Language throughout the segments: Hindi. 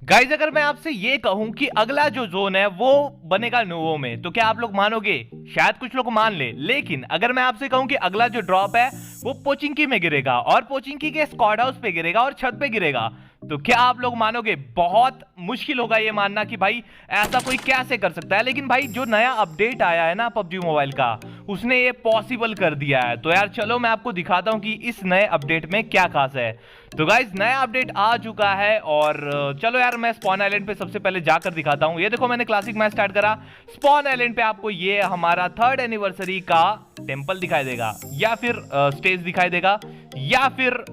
गाइज अगर मैं आपसे ये कहूं कि अगला जो जोन है वो बनेगा नोवो में, तो क्या आप लोग मानोगे? शायद कुछ लोग मान ले, लेकिन अगर मैं आपसे कहूं कि अगला जो ड्रॉप है वो पोचिंकी में गिरेगा और पोचिंकी के स्क्वाड हाउस पे गिरेगा और छत पे गिरेगा, तो क्या आप लोग मानोगे? बहुत मुश्किल होगा ये मानना कि भाई ऐसा कोई कैसे कर सकता है। लेकिन भाई जो नया अपडेट आया है ना पबजी मोबाइल का, उसने ये पॉसिबल कर दिया है। तो यार चलो मैं आपको दिखाता हूं कि इस नए अपडेट में क्या खास है। तो गाइज नया अपडेट आ चुका है और चलो यार मैं स्पॉन आइलैंड पे सबसे पहले जाकर दिखाता हूं। ये देखो मैंने क्लासिक मैच स्टार्ट करा। स्पॉन आइलैंड पे आपको ये हमारा 3rd एनिवर्सरी का टेंपल दिखाई देगा, या फिर स्टेज दिखाई देगा, या फिर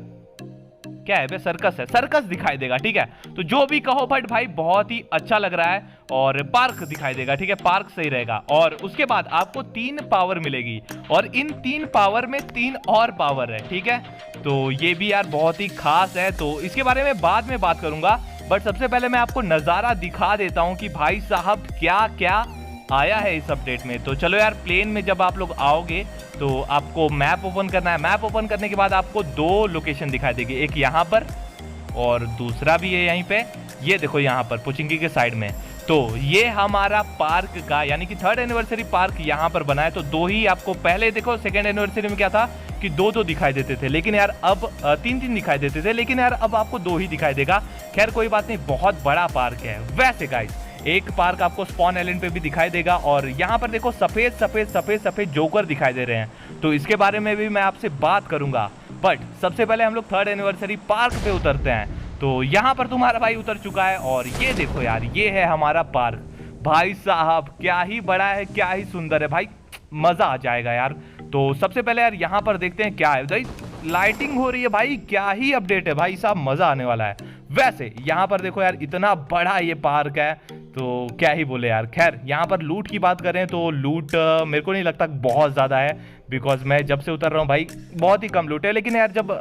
क्या है बे, सर्कस है, सर्कस दिखाई देगा। ठीक है, तो जो भी कहो बट भाई बहुत ही अच्छा लग रहा है। और पार्क दिखाई देगा, ठीक है, पार्क सही रहेगा। और उसके बाद आपको 3 पावर मिलेगी और इन 3 पावर में 3 और पावर है। ठीक है, तो ये भी यार बहुत ही खास है, तो इसके बारे में बाद में बात करूंगा। बट सबसे पहले मैं आपको नजारा दिखा देता हूं कि भाई साहब क्या क्या आया है इस अपडेट में। तो चलो यार, प्लेन में जब आप लोग आओगे तो आपको मैप ओपन करना है। मैप ओपन करने के बाद आपको 2 लोकेशन दिखाई देगी, एक यहाँ पर और दूसरा भी है यहीं पे। ये देखो यहाँ पर पोचिंकी के साइड में। तो ये हमारा पार्क का यानी कि 3rd एनिवर्सरी पार्क यहाँ पर बना है। तो 2 ही आपको, पहले देखो 2nd एनिवर्सरी में क्या था कि 2-2 दिखाई देते थे, लेकिन यार अब 3-3 दिखाई देते थे, लेकिन यार अब आपको 2 ही दिखाई देगा। खैर कोई बात नहीं, बहुत बड़ा पार्क है। वैसे गाइस एक पार्क आपको स्पॉन आइलैंड पे भी दिखाई देगा और यहाँ पर देखो सफेद सफेद सफेद सफेद जोकर दिखाई दे रहे हैं, तो इसके बारे में भी मैं आपसे बात करूंगा। बट सबसे पहले हम लोग 3rd एनिवर्सरी पार्क पे उतरते हैं। तो यहाँ पर तुम्हारा भाई उतर चुका है और ये देखो यार, ये है हमारा पार्क। भाई साहब क्या ही बड़ा है, क्या ही सुंदर है भाई, मजा आ जाएगा यार। तो सबसे पहले यार यहाँ पर देखते हैं क्या है भाई। लाइटिंग हो रही है भाई, क्या ही अपडेट है भाई साहब, मजा आने वाला है। वैसे यहाँ पर देखो यार, इतना बड़ा ये पार्क है तो क्या ही बोले यार। खैर यहाँ पर लूट की बात करें तो लूट मेरे को नहीं लगता बहुत ज़्यादा है, बिकॉज मैं जब से उतर रहा हूँ भाई बहुत ही कम लूट है। लेकिन यार जब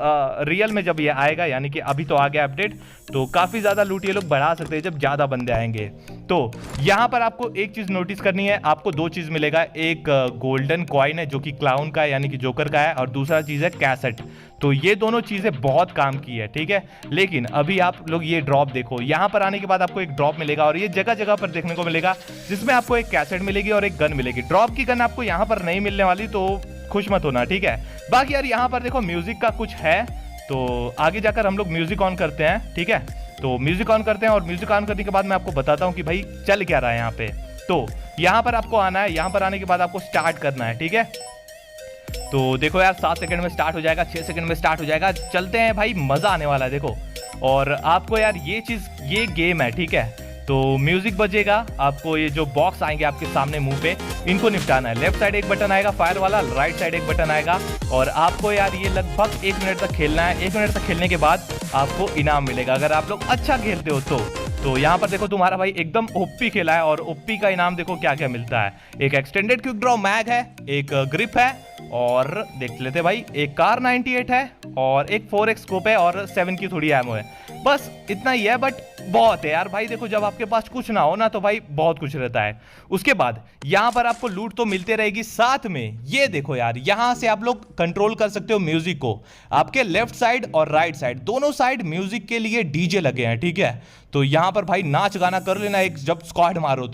रियल में जब ये आएगा, यानी कि अभी तो आ गया अपडेट, तो काफ़ी ज़्यादा लूट ये लोग बढ़ा सकते हैं जब ज़्यादा बंदे आएंगे। तो यहाँ पर आपको एक चीज़ नोटिस करनी है, आपको 2 चीज़ मिलेगा। एक गोल्डन कॉइन है जो कि क्लाउन का है यानी कि जोकर का है, और दूसरा चीज़ है कैसेट। तो ये दोनों चीज़ें बहुत काम की है, ठीक है। लेकिन अभी आप लोग ये ड्रॉप देखो, यहाँ पर आने के बाद आपको एक ड्रॉप मिलेगा और ये जगह जगह पर देखने को मिलेगा, जिसमें आपको एक कैसेट मिलेगी और एक गन मिलेगी। ड्रॉप की गन आपको यहाँ पर नहीं मिलने वाली, तो खुश मत होना, ठीक है। बाकी यार यहाँ पर देखो म्यूजिक का कुछ है, तो आगे जाकर हम लोग म्यूजिक ऑन करते हैं, ठीक है। तो म्यूजिक ऑन करते हैं और म्यूजिक ऑन करने के बाद मैं आपको बताता हूँ कि भाई चल क्या रहा है यहाँ पे। तो यहाँ पर आपको आना है, यहाँ पर आने के बाद आपको स्टार्ट करना है, ठीक है। तो देखो यार 7 सेकंड में स्टार्ट हो जाएगा, 6 सेकंड में स्टार्ट हो जाएगा। चलते हैं भाई, मजा आने वाला है देखो। और आपको यार ये चीज, ये गेम है, ठीक है। तो म्यूजिक बजेगा, आपको ये जो बॉक्स आएंगे आपके सामने मुंह पे, इनको निपटाना है। लेफ्ट साइड एक बटन आएगा फायर वाला, राइट साइड एक बटन आएगा, और आपको यार ये लगभग 1 मिनट तक खेलना है। 1 मिनट तक खेलने के बाद आपको इनाम मिलेगा अगर आप लोग अच्छा खेलते हो तो यहाँ पर देखो तुम्हारा भाई एकदम ओपी खेला है, और ओपी का इनाम देखो क्या क्या मिलता है। एक एक्सटेंडेड क्विक ड्रॉ मैग है, एक ग्रिप है, और देख लेते भाई एक कार 98 है, और एक 4x स्कोप है, और 7 की थोड़ी एमो है। बस इतना ही है, बट बहुत है यार भाई। देखो जब आपके पास कुछ ना हो ना तो भाई बहुत कुछ रहता है। उसके बाद यहाँ पर आपको लूट तो मिलते रहेगी, साथ में ये देखो यार, यहाँ से आप लोग कंट्रोल कर सकते हो म्यूजिक को। आपके लेफ्ट साइड और राइट साइड दोनों साइड म्यूजिक के लिए डीजे लगे हैं, ठीक है। तो यहाँ पर भाई नाच गाना कर लेना एक, जब स्क्वाड मारो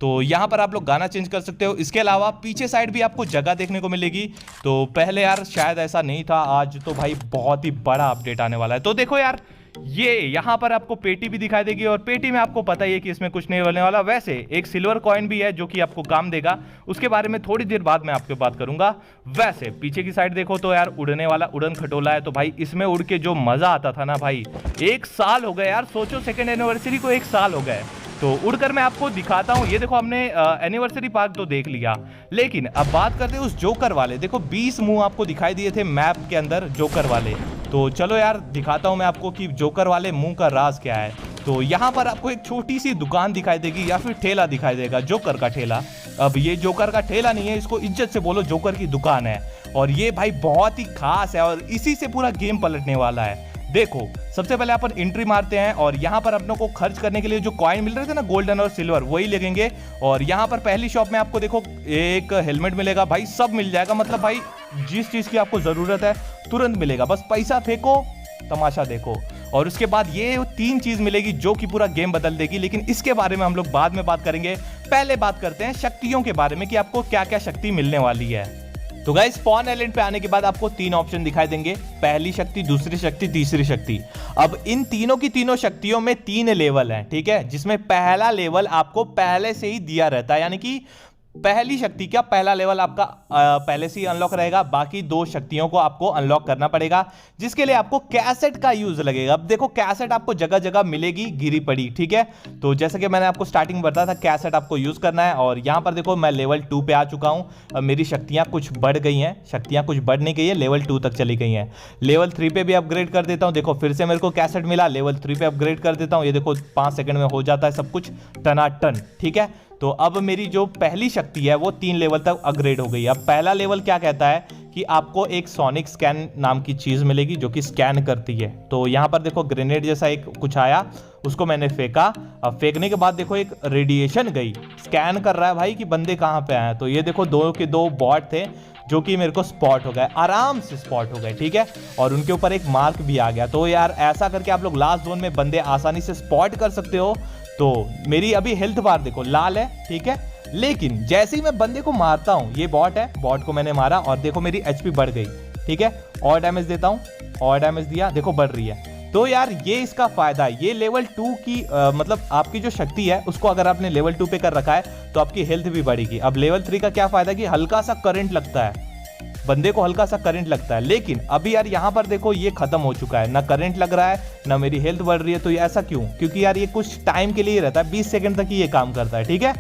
तो यहाँ पर आप लोग गाना चेंज कर सकते हो। इसके अलावा पीछे साइड भी आपको जगह देखने को मिलेगी। तो पहले यार शायद ऐसा नहीं था, आज तो भाई बहुत ही बड़ा अपडेट आने वाला है। तो देखो यार, ये यहाँ पर आपको पेटी भी दिखाई देगी, और पेटी में आपको पता ही है कि इसमें कुछ नहीं होने वाला। वैसे एक सिल्वर कॉइन भी है जो कि आपको काम देगा, उसके बारे में थोड़ी देर बाद मैं आपके बात करूंगा। वैसे पीछे की साइड देखो तो यार उड़ने वाला उड़न खटोला है, तो भाई इसमें उड़ के जो मजा आता था ना भाई, 1 साल हो गए यार, सोचो 2nd एनिवर्सरी को 1 साल हो गए। तो उड़कर मैं आपको दिखाता हूँ। ये देखो हमने एनिवर्सरी पार्क तो देख लिया, लेकिन अब बात करते हैं उस जोकर वाले। देखो 20 मुंह आपको दिखाई दिए थे मैप के अंदर जोकर वाले। तो चलो यार दिखाता हूँ मैं आपको कि जोकर वाले मुंह का राज क्या है। तो यहाँ पर आपको एक छोटी सी दुकान दिखाई देगी, या फिर ठेला दिखाई देगा, जोकर का ठेला। अब ये जोकर का ठेला नहीं है, इसको इज्जत से बोलो जोकर की दुकान है। और ये भाई बहुत ही खास है, और इसी से पूरा गेम पलटने वाला है। देखो सबसे पहले अपन एंट्री मारते हैं, और यहाँ पर अपनों को खर्च करने के लिए जो कॉइन मिल रहे थे ना, गोल्डन और सिल्वर, वही लगेंगे। और यहाँ पर पहली शॉप में आपको देखो एक हेलमेट मिलेगा, भाई सब मिल जाएगा। मतलब भाई जिस चीज की आपको जरूरत है तुरंत मिलेगा, बस पैसा फेंको तमाशा देखो। और उसके बाद ये 3 चीज मिलेगी जो कि पूरा गेम बदल देगी, लेकिन इसके बारे में हम लोग बाद में बात करेंगे। पहले बात करते हैं शक्तियों के बारे में कि आपको क्या क्या शक्ति मिलने वाली है। तो गाइस स्पॉन आइलैंड पे आने के बाद आपको 3 ऑप्शन दिखाई देंगे, पहली शक्ति, दूसरी शक्ति, तीसरी शक्ति। अब इन तीनों की तीनों शक्तियों में 3 लेवल हैं, ठीक है, जिसमें पहला लेवल आपको पहले से ही दिया रहता है, यानी कि पहली शक्ति का पहला लेवल आपका पहले से ही अनलॉक रहेगा। बाकी 2 शक्तियों को आपको अनलॉक करना पड़ेगा, जिसके लिए आपको कैसेट का यूज लगेगा। अब देखो कैसेट आपको जगह जगह मिलेगी गिरी पड़ी, ठीक है। तो जैसे कि मैंने आपको स्टार्टिंग में बताया था, कैसेट आपको यूज करना है। और यहां पर देखो मैं लेवल 2 पे आ चुका हूं। अब मेरी शक्तियां कुछ बढ़ गई हैं, शक्तियां कुछ बढ़ नहीं गई है, लेवल 2 तक चली गई हैं। लेवल 3 पे भी अपग्रेड कर देता हूं। देखो फिर से मेरे को कैसेट मिला, लेवल 3 पे अपग्रेड कर देता हूं। ये देखो 5 सेकंड में हो जाता है सब कुछ टनाटन, ठीक है। तो अब मेरी जो पहली शक्ति है वो 3 लेवल तक अपग्रेड हो गई। अब पहला लेवल क्या कहता है कि आपको एक सोनिक स्कैन नाम की चीज मिलेगी जो कि स्कैन करती है। तो यहां पर देखो ग्रेनेड जैसा एक कुछ आया, उसको मैंने फेंका। अब फेंकने के बाद देखो एक रेडिएशन गई, स्कैन कर रहा है भाई कि बंदे कहां पे आए। तो ये देखो 2 के 2 बॉट थे जो कि मेरे को स्पॉट हो गए, आराम से स्पॉट हो गए, ठीक है। और उनके ऊपर एक मार्क भी आ गया। तो यार ऐसा करके आप लोग लास्ट जोन में बंदे आसानी से स्पॉट कर सकते हो। तो मेरी अभी हेल्थ बार देखो लाल है, ठीक है, लेकिन जैसे ही मैं बंदे को मारता हूं, ये बॉट है, बॉट को मैंने मारा और देखो मेरी एचपी बढ़ गई, ठीक है। और डैमेज देता हूं, और डैमेज दिया, देखो बढ़ रही है। तो यार ये इसका फायदा है। ये लेवल 2 की मतलब आपकी जो शक्ति है उसको अगर आपने लेवल 2 पे कर रखा है तो आपकी हेल्थ भी बढ़ेगी। अब लेवल 3 का क्या फायदा कि हल्का सा करंट लगता है, बंदे को हल्का सा करंट लगता है। लेकिन अभी यार यहां पर देखो ये खत्म हो चुका है, ना करंट लग रहा है ना मेरी हेल्थ बढ़ रही है। तो ये ऐसा क्यों? क्योंकि यार ये कुछ टाइम के लिए रहता है, 20 सेकंड तक ही ये काम करता है, ठीक है।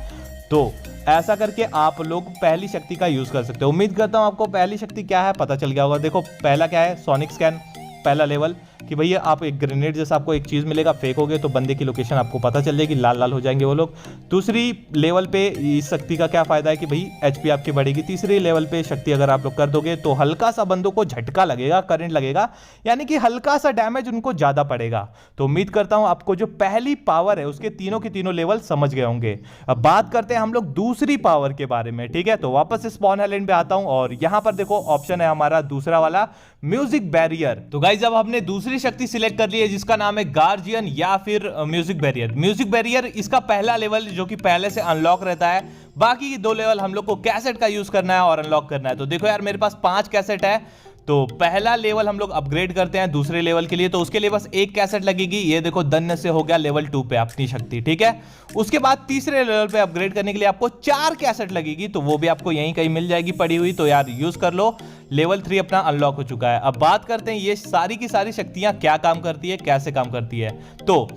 तो ऐसा करके आप लोग पहली शक्ति का यूज कर सकते हो। उम्मीद करता हूं आपको पहली शक्ति क्या है पता चल गया होगा। देखो पहला क्या है, सोनिक स्कैन, पहला लेवल कि भैया आप एक ग्रेनेड जैसा आपको एक चीज मिलेगा, फेंकोगे तो बंदे की लोकेशन आपको पता चल जाएगी, लाल लाल हो जाएंगे वो लोग। दूसरी लेवल पे इस शक्ति का क्या फायदा है कि भाई एचपी आपकी बढ़ेगी। तीसरी लेवल पे शक्ति अगर आप लोग कर दोगे तो हल्का सा बंदों को झटका लगेगा, करंट लगेगा, यानी कि हल्का सा डैमेज उनको ज्यादा पड़ेगा। तो उम्मीद करता हूं आपको जो पहली पावर है उसके तीनों के तीनों लेवल समझ गए होंगे। अब बात करते हैं हम लोग दूसरी पावर के बारे में, ठीक है। तो वापस स्पॉन आइलैंड पे आता हूं और यहां पर देखो ऑप्शन है हमारा दूसरा वाला, म्यूजिक बैरियर। तो गाइस अब हमने दूसरी शक्ति सिलेक्ट कर ली है जिसका नाम है गार्जियन या फिर म्यूजिक बैरियर। म्यूजिक बैरियर इसका पहला लेवल जो कि पहले से अनलॉक रहता है। बाकी की 2 लेवल हम लोग को कैसेट का यूज करना है और अनलॉक करना है। तो देखो यार मेरे पास 5 कैसेट है। तो पहला लेवल हम लोग अपग्रेड करते हैं दूसरे लेवल के लिए, तो उसके लिए बस 1 कैसेट लगेगी। ये देखो धन्य से हो गया लेवल 2 पे अपनी शक्ति, ठीक है। उसके बाद तीसरे लेवल पे अपग्रेड करने के लिए आपको 4 कैसेट लगेगी, तो वो भी आपको यहीं कहीं मिल जाएगी पड़ी हुई। तो यार यूज कर लो, लेवल 3 अपना अनलॉक हो चुका है। अब बात करते हैं ये सारी की सारी शक्तियां क्या काम करती है, कैसे काम करती है। तो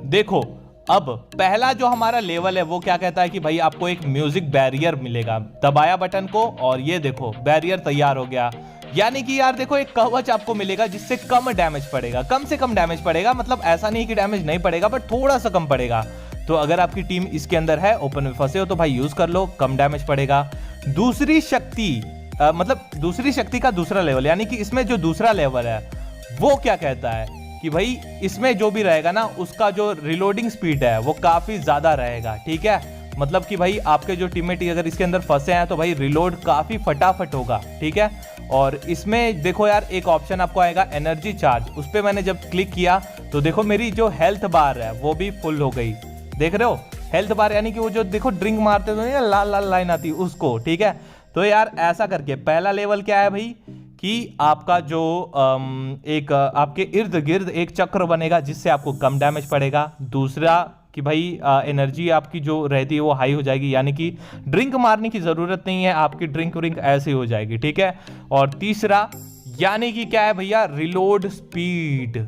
देखो अब पहला जो हमारा लेवल है वो क्या कहता है कि भाई आपको एक म्यूजिक बैरियर मिलेगा। दबाया बटन को और ये देखो बैरियर तैयार हो गया, यानी कि यार देखो एक कवच आपको मिलेगा जिससे कम डैमेज पड़ेगा, कम से कम डैमेज पड़ेगा। मतलब ऐसा नहीं कि डैमेज नहीं पड़ेगा बट थोड़ा सा कम पड़ेगा। तो अगर आपकी टीम इसके अंदर है, ओपन में फंसे हो, तो भाई यूज कर लो, कम डैमेज पड़ेगा। दूसरी शक्ति मतलब दूसरी शक्ति का दूसरा लेवल, यानी कि इसमें जो दूसरा लेवल है वो क्या कहता है कि भाई इसमें जो भी रहेगा ना उसका जो रिलोडिंग स्पीड है वो काफी ज्यादा रहेगा, ठीक है। मतलब कि भाई आपके जो टीममेट अगर इसके अंदर फंसे हैं तो भाई रिलोड काफी फटाफट होगा, ठीक है। और इसमें देखो यार एक ऑप्शन आपको आएगा एनर्जी चार्ज, उस पर मैंने जब क्लिक किया तो देखो मेरी जो हेल्थ बार है वो भी फुल हो गई, देख रहे हो हेल्थ बार, यानी कि वो जो देखो ड्रिंक मारते तो लाल लाल लाइन आती उसको, ठीक है। तो यार ऐसा करके पहला लेवल क्या है भाई कि आपका जो एक आपके इर्द गिर्द एक चक्र बनेगा जिससे आपको कम डैमेज पड़ेगा। दूसरा कि भाई एनर्जी आपकी जो रहती है वो हाई हो जाएगी, यानी कि ड्रिंक मारने की जरूरत नहीं है, आपकी ड्रिंक व्रिंक ऐसे हो जाएगी, ठीक है। और तीसरा यानी कि क्या है भैया, रिलोड स्पीड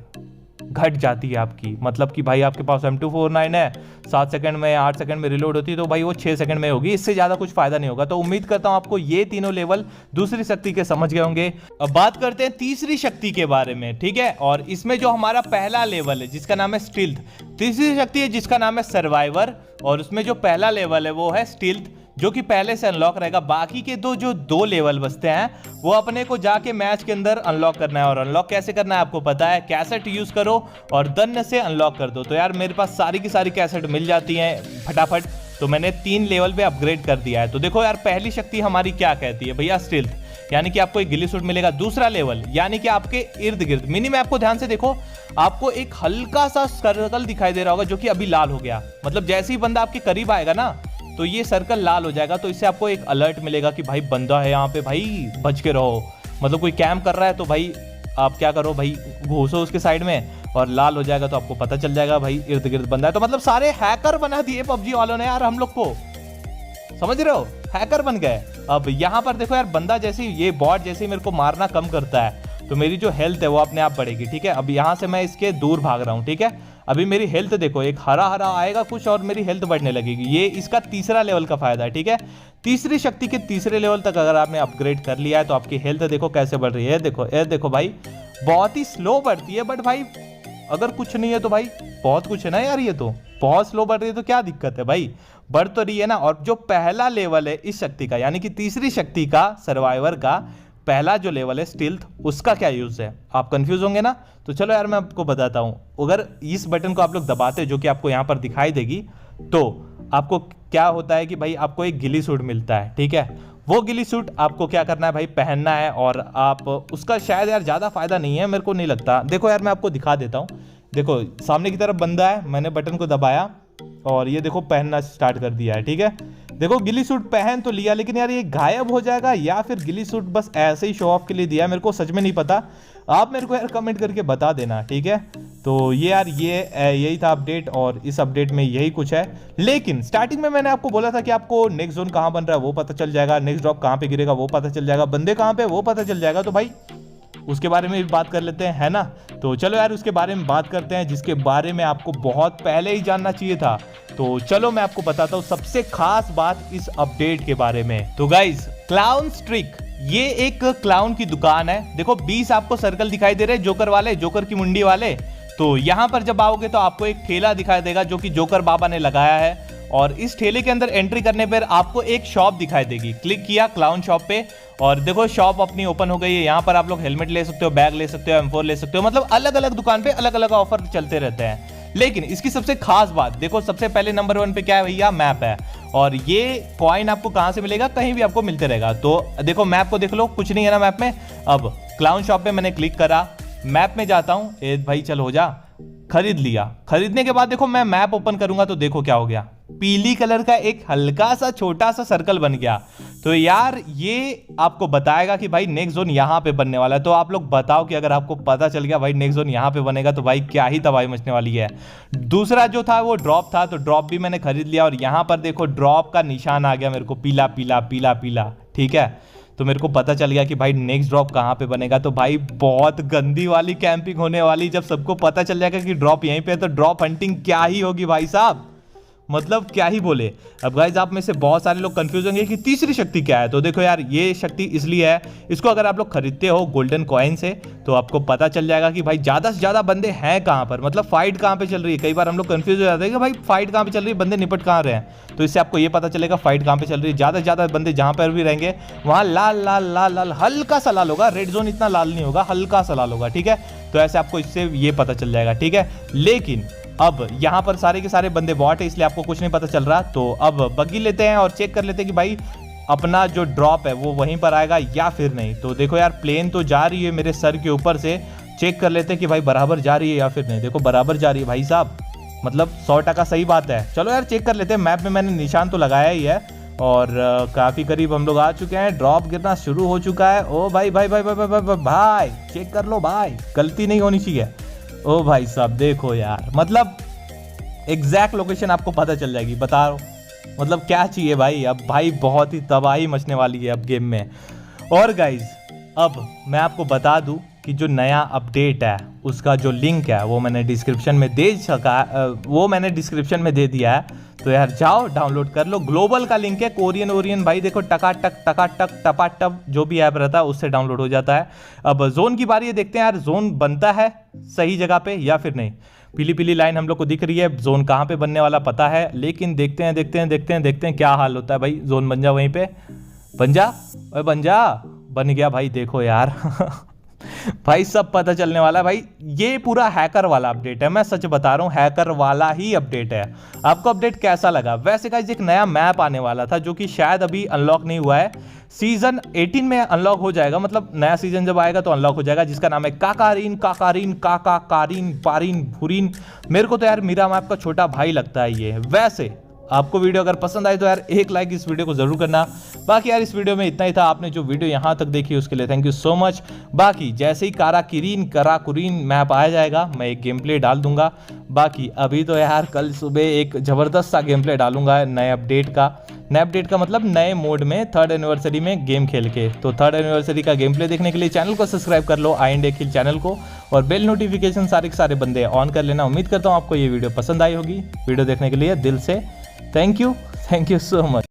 घट जाती है आपकी। मतलब कि भाई आपके पास M249 है, 7 सेकंड में 8 सेकंड में रिलोड होती है, तो भाई वो 6 सेकंड में होगी, इससे ज्यादा कुछ फायदा नहीं होगा। तो उम्मीद करता हूं आपको ये तीनों लेवल दूसरी शक्ति के समझ गए होंगे। अब बात करते हैं तीसरी शक्ति के बारे में, ठीक है। और इसमें जो हमारा पहला लेवल है जिसका नाम है स्टील्थ, तीसरी शक्ति है जिसका नाम है सर्वाइवर, और उसमें जो पहला लेवल है वो है स्टील्थ जो कि पहले से अनलॉक रहेगा। बाकी के जो दो लेवल बचते हैं वो अपने को जाके मैच के अंदर अनलॉक करना है, और अनलॉक कैसे करना है आपको पता है, कैसेट यूज करो और दन्य से अनलॉक कर दो। तो यार मेरे पास सारी की सारी कैसेट मिल जाती हैं फटाफट। तो मैंने 3 लेवल पे अपग्रेड कर दिया है। तो देखो यार, पहली शक्ति हमारी क्या कहती है भैया, स्टील्थ, यानी कि आपको एक गिली सूट मिलेगा। दूसरा लेवल यानी कि आपके इर्द गिर्द मिनी मैप को ध्यान से देखो, आपको एक हल्का सा सर्कल दिखाई दे रहा होगा जो कि अभी लाल हो गया। मतलब जैसे ही बंदा आपके करीब आएगा ना तो ये सर्कल लाल हो जाएगा। तो इससे आपको एक अलर्ट मिलेगा कि भाई बंदा है यहाँ पे, भाई बच के रहो। मतलब कोई कैंप कर रहा है तो भाई आप क्या करो, भाई घुसो उसके साइड में, और लाल हो जाएगा तो आपको पता चल जाएगा भाई इर्द गिर्द बंदा है। तो मतलब सारे हैकर बना दिए पबजी वालों ने यार हम लोग को, समझ रहे हो, हैकर बन गए। अब यहाँ पर देखो यार, बंदा जैसे ये बॉट जैसे ही मेरे को मारना कम करता है तो मेरी जो हेल्थ है वो अपने आप बढ़ेगी, ठीक है। अब यहाँ से मैं इसके दूर भाग रहा हूँ, ठीक है। अभी मेरी हेल्थ देखो, एक हरा हरा आएगा कुछ और मेरी हेल्थ बढ़ने लगेगी। ये इसका तीसरा लेवल का फायदा है, ठीक है। तीसरी शक्ति के तीसरे लेवल तक अगर आपने अपग्रेड कर लिया है तो आपकी हेल्थ देखो कैसे बढ़ रही है। देखो ये देखो भाई, बहुत ही स्लो बढ़ती है, बट भाई अगर कुछ नहीं है तो भाई बहुत कुछ है ना यार। ये तो बहुत स्लो बढ़ रही है तो क्या दिक्कत है भाई, बढ़ तो रही है ना। और जो पहला लेवल है इस शक्ति का, यानी कि तीसरी शक्ति का, सर्वाइवर का पहला जो लेवल है स्टील्थ, उसका क्या यूज है, आप कंफ्यूज होंगे ना। तो चलो यार मैं आपको बताता हूं। अगर इस बटन को आप लोग दबाते जो कि आपको यहां पर दिखाई देगी, तो आपको क्या होता है कि भाई आपको एक गिली सूट मिलता है, ठीक है। वो गिली सूट आपको क्या करना है भाई, पहनना है। और आप उसका शायद यार ज्यादा फायदा नहीं है, मेरे को नहीं लगता। देखो यार मैं आपको दिखा देता हूं। देखो सामने की तरफ बंदा है, मैंने बटन को दबाया और ये देखो पहनना स्टार्ट कर दिया है, ठीक है। देखो गिली सूट पहन तो लिया, लेकिन यार ये गायब हो जाएगा या फिर गिली सूट बस ऐसे ही शो ऑफ के लिए दिया, मेरे को सच में नहीं पता। आप मेरे को यार कमेंट करके बता देना, ठीक है। तो ये यार यही था अपडेट, और इस अपडेट में यही कुछ है। लेकिन स्टार्टिंग में मैंने आपको बोला था कि आपको नेक्स्ट जोन कहाँ बन रहा है वो पता चल जाएगा, नेक्स्ट ड्रॉप कहाँ पे गिरेगा वो पता चल जाएगा, बंदे कहाँ पे वो पता चल जाएगा। तो भाई उसके बारे में भी बात कर लेते हैं, है ना। तो चलो यार उसके बारे में बात करते हैं, जिसके बारे में आपको बहुत पहले ही जानना चाहिए था। तो चलो मैं आपको बताता हूँ सबसे खास बात इस अपडेट के बारे में। तो गाइज, क्लाउन स्ट्रीक, ये एक क्लाउन की दुकान है। देखो 20 आपको सर्कल दिखाई दे रहे हैं, जोकर वाले, जोकर की मुंडी वाले। तो यहाँ पर जब आओगे तो आपको एक ठेला दिखाई देगा जो कि जोकर बाबा ने लगाया है, और इस ठेले के अंदर एंट्री करने पर आपको एक शॉप दिखाई देगी। क्लिक किया क्लाउन शॉप पे और देखो शॉप अपनी ओपन हो गई है। यहाँ पर आप लोग हेलमेट ले सकते हो, बैग ले सकते हो, M4 ले सकते हो। मतलब अलग अलग दुकान पे अलग अलग ऑफर चलते रहते हैं। लेकिन इसकी सबसे खास बात देखो, सबसे पहले नंबर 1 पे क्या है भैया, मैप है। और ये कॉइन आपको कहां से मिलेगा, कहीं भी आपको मिलते रहेगा। तो देखो मैप को देख लो, कुछ नहीं है ना मैप में। अब क्लाउन शॉप पे मैंने क्लिक करा, मैप में जाता हूं, ए भाई चल हो जा, खरीद लिया। खरीदने के बाद देखो मैं मैप ओपन करूंगा तो देखो क्या हो गया, पीली कलर का एक हल्का सा छोटा सा सर्कल बन गया। तो यार ये आपको बताएगा कि भाई नेक्स्ट जोन यहाँ पे बनने वाला है। तो आप लोग बताओ कि अगर आपको पता चल गया भाई नेक्स्ट जोन यहाँ पे बनेगा तो भाई क्या ही तबाही मचने वाली है। दूसरा जो था वो ड्रॉप था, तो ड्रॉप भी मैंने खरीद लिया। और यहाँ पर देखो ड्रॉप का निशान आ गया मेरे को, पीला पीला पीला पीला, ठीक है। तो मेरे को पता चल गया कि भाई नेक्स्ट ड्रॉप कहाँ पे बनेगा। तो भाई बहुत गंदी वाली कैंपिंग होने वाली, जब सबको पता चल जाएगा कि ड्रॉप यहीं पे है तो ड्रॉप हंटिंग क्या ही होगी भाई साहब, मतलब क्या ही बोले। अब गाइज आप में से बहुत सारे लोग कंफ्यूज होंगे कि तीसरी शक्ति क्या है। तो देखो यार ये शक्ति इसलिए है, इसको अगर आप लोग खरीदते हो गोल्डन कॉइन से तो आपको पता चल जाएगा कि भाई ज्यादा से ज्यादा बंदे हैं कहाँ पर, मतलब फाइट कहाँ पे चल रही है। कई बार हम लोग कंफ्यूज हो जाते हैं कि भाई फाइट कहाँ पे चल रही है, बंदे निपट कहाँ रहे हैं। तो इससे आपको ये पता चलेगा फाइट कहाँ पे चल रही है। ज्यादा से ज्यादा बंदे जहाँ पर भी रहेंगे वहाँ लाल लाल लाल लाल, हल्का सा लाल होगा, रेड जोन इतना लाल नहीं होगा, हल्का सा लाल होगा, ठीक है। तो ऐसे आपको इससे ये पता चल जाएगा, ठीक है। लेकिन अब यहाँ पर सारे के सारे बंदे बॉट है, इसलिए आपको कुछ नहीं पता चल रहा। तो अब बग्गी लेते हैं और चेक कर लेते हैं कि भाई अपना जो ड्रॉप है वो वहीं पर आएगा या फिर नहीं। तो देखो यार प्लेन तो जा रही है मेरे सर के ऊपर से, चेक कर लेते हैं कि भाई बराबर जा रही है या फिर नहीं। देखो बराबर जा रही है भाई साहब, मतलब 100% सही बात है। चलो यार चेक कर लेते हैं, मैप में मैंने निशान तो लगाया ही है और काफी करीब हम लोग आ चुके हैं। ड्रॉप गिरना शुरू हो चुका है। ओ भाई भाई भाई भाई भाई भाई, भाई, भाई चेक कर लो भाई, गलती नहीं होनी चाहिए। ओ भाई साहब देखो यार, मतलब एग्जैक्ट लोकेशन आपको पता चल जाएगी, बता रहा हूं। मतलब क्या चाहिए भाई, अब भाई बहुत ही तबाही मचने वाली है अब गेम में। और गाइज अब मैं आपको बता दूं कि जो नया अपडेट है उसका जो लिंक है वो मैंने डिस्क्रिप्शन में दे दिया है। तो यार जाओ डाउनलोड कर लो, ग्लोबल का लिंक है, कोरियन ओरियन भाई देखो टकाटक टकाटक टपाटप जो भी ऐप रहता है उससे डाउनलोड हो जाता है। अब जोन की बारी है, देखते हैं यार जोन बनता है सही जगह पे या फिर नहीं। पीली पीली लाइन हम लोग को दिख रही है, जोन कहाँ पे बनने वाला पता है, लेकिन देखते हैं क्या हाल होता है भाई। जोन बन जा वहीं पे, बन जा, बन जा, बन गया भाई। देखो यार भाई सब पता चलने वाला है भाई। ये पूरा हैकर वाला अपडेट है, मैं सच बता रहा हूँ, हैकर वाला ही अपडेट है। आपको अपडेट कैसा लगा? वैसे गाइस एक नया मैप आने वाला था जो कि शायद अभी अनलॉक नहीं हुआ है, सीजन 18 में अनलॉक हो जाएगा, मतलब नया सीजन जब आएगा तो अनलॉक हो जाएगा, जिसका नाम है काकारीन काकारीन काका कारीन पारीन भूरीन। मेरे को तो यार मीरा मैप का छोटा भाई लगता है ये। वैसे आपको वीडियो अगर पसंद आई तो यार एक लाइक इस वीडियो को जरूर करना। बाकी यार इस वीडियो में इतना ही था। आपने जो वीडियो यहाँ तक देखी उसके लिए थैंक यू सो मच। बाकी जैसे ही कराकुरीन मैप आ जाएगा मैं एक गेम प्ले डाल दूंगा। बाकी अभी तो यार कल सुबह एक ज़बरदस्त सा गेम प्ले डालूंगा नए अपडेट का मतलब नए मोड में 3rd एनिवर्सरी में गेम खेल के। तो 3rd एनिवर्सरी का गेम प्ले देखने के लिए चैनल को सब्सक्राइब कर लो, आई एंड खिल चैनल को, और बेल नोटिफिकेशन सारे के सारे बंदे ऑन कर लेना। उम्मीद करता हूँ आपको ये वीडियो पसंद आई होगी। वीडियो देखने के लिए दिल से थैंक यू सो मच।